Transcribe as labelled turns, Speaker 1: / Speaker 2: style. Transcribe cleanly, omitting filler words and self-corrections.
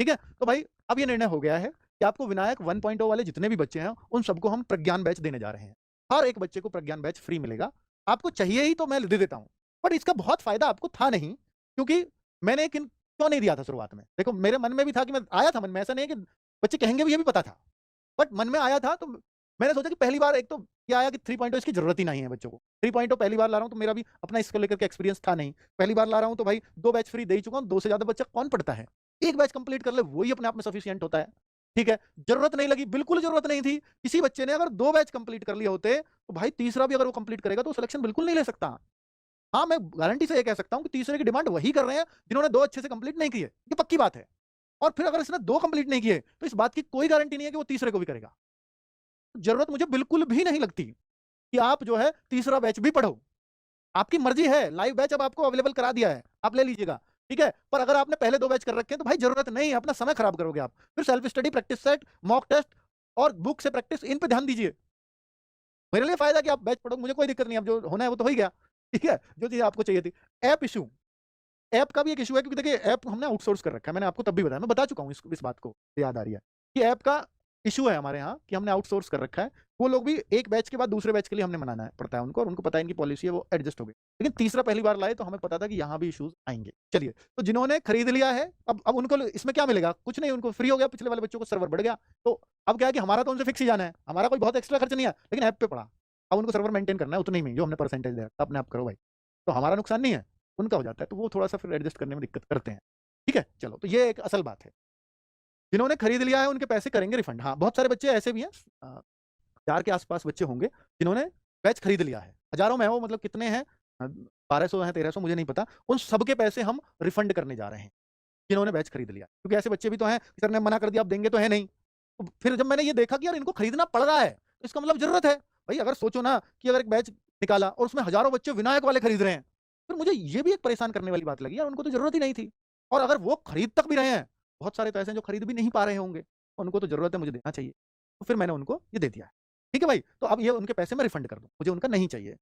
Speaker 1: ठीक है? तो भाई अब ये निर्णय हो गया है कि आपको विनायक 1.0 वाले जितने भी बच्चे हैं, उन सबको हम प्रज्ञान बैच देने जा रहे हैं। हर एक बच्चे को प्रज्ञान बैच फ्री मिलेगा। आपको चाहिए ही तो मैं दे देता हूँ। बट इसका बहुत फ़ायदा आपको था नहीं, क्योंकि मैंने किन क्यों नहीं दिया था शुरुआत में? देखो मेरे मन में भी था कि मैं आया था मन में, ऐसा नहीं है कि बच्चे कहेंगे भी, ये भी पता था। बट मन में आया था तो मैंने सोचा कि पहली बार एक तो ये आया कि 3.0 इसकी ज़रूरत ही नहीं है बच्चों को। 3.0 पहली बार ला रहा हूँ तो मेरा भी अपना इसको लेकर के एक्सपीरियंस था नहीं। पहली बार ला रहा हूँ तो भाई 2 बैच फ्री दे ही चुका हूँ, 2 से ज़्यादा बच्चा कौन पढ़ता है? 1 बैच कंप्लीट कर ले वही अपने आप में सफिशिएंट होता है। ठीक है? ज़रूरत नहीं लगी, बिल्कुल ज़रूरत नहीं थी। किसी बच्चे ने अगर 2 बैच कंप्लीट कर लिए होते, तो भाई तीसरा भी अगर वो कंप्लीट करेगा तो सिलेक्शन बिल्कुल नहीं ले सकता। हाँ, मैं गारंटी से ये कह सकता हूँ कि तीसरे की डिमांड वही कर रहे हैं जिन्होंने 2 अच्छे से कंप्लीट नहीं किए। ये पक्की बात है। और फिर अगर इसने 2 कंप्लीट नहीं किए, तो इस बात की कोई गारंटी नहीं है कि वो तीसरे को भी करेगा। ज़रूरत मुझे बिल्कुल भी नहीं लगती कि आप जो है तीसरा बैच भी पढ़ो। आपकी मर्ज़ी है, लाइव बैच अब आपको अवेलेबल करा दिया है, आप ले लीजिएगा, ठीक है? पर अगर आपने पहले 2 बैच कर रखे हैं तो भाई ज़रूरत नहीं है, अपना समय खराब करोगे आप। फिर self study, practice set, mock test और बुक से प्रैक्टिस, इन पे ध्यान दीजिए। मेरे लिए फ़ायदा है कि आप बैच पढ़ो, मुझे कोई दिक्कत नहीं है, अब जो होना है वो तो हो ही गया, ठीक है? जो चीज़ आपको चाहिए थी। ऐप इश्यू, ऐप का भी एक इश्यू है, क्योंकि देखिए ऐप हमने आउटसोर्स कर रखा है, मैंने आपको तब भी बताया, मैं बता चुका हूँ इस बात को, याद आ रही है, कि ऐप का इश्यू है हमारे यहाँ कि हमने आउटसोर्स कर रखा है। वो लोग भी एक बैच के बाद दूसरे बैच के लिए हमने मनाना है पड़ता है उनको, और उनको पता है इनकी पॉलिसी है, वो एडजस्ट हो गई। लेकिन तीसरा पहली बार लाए तो हमें पता था कि यहाँ भी इश्यूज़ आएँगे। चलिए, तो जिन्होंने खरीद लिया है, अब उनको इसमें क्या मिलेगा? कुछ नहीं, उनको फ्री हो गया, पिछले वाले बच्चों को सर्वर बढ़ गया। तो अब क्या है कि हमारा तो उनसे फिक्स ही जाना है, हमारा कोई बहुत एक्स्ट्रा खर्च नहीं है, लेकिन ऐप पे पड़ा। अब उनको सर्वर मेंटेन करना है उतने ही में, जो हमने परसेंटेज दिया, अपने आप करो भाई। तो हमारा नुकसान नहीं है, उनका हो जाता है, तो वो थोड़ा-सा फिर एडजस्ट करने में दिक्कत करते हैं। ठीक है? चलो, तो ये एक असल बात है। जिन्होंने खरीद लिया है उनके पैसे करेंगे रिफंड। हाँ, बहुत सारे बच्चे ऐसे भी हैं, 1000 के आस-पास बच्चे होंगे जिन्होंने बैच खरीद लिया है। हज़ारों में है वो, मतलब कितने हैं, 1200 हैं, 1300 मुझे नहीं पता। उन सबके पैसे हम रिफंड करने जा रहे हैं, जिन्होंने बैच खरीद लिया। क्योंकि ऐसे बच्चे भी तो हैं, सर ने मना कर दिया, आप देंगे तो है नहीं। तो फिर जब मैंने ये देखा कि यार इनको खरीदना पड़ रहा है, तो इसका मतलब ज़रूरत है। भई अगर सोचो ना कि अगर एक बैच निकाला और उसमें हज़ारों बच्चे विनायक वाले खरीद रहे हैं, फिर मुझे ये भी एक परेशान करने वाली बात लगी, यार उनको तो ज़रूरत ही नहीं थी। और अगर वो खरीद तक भी रहे हैं, बहुत सारे तो ऐसे हैं जो खरीद भी नहीं पा रहे होंगे, उनको तो ज़रूरत है, मुझे देना चाहिए। तो फिर मैंने उनको ये दे दिया है। ठीक है भाई? तो अब ये उनके पैसे मैं रिफंड कर दूँ, मुझे उनका नहीं चाहिए।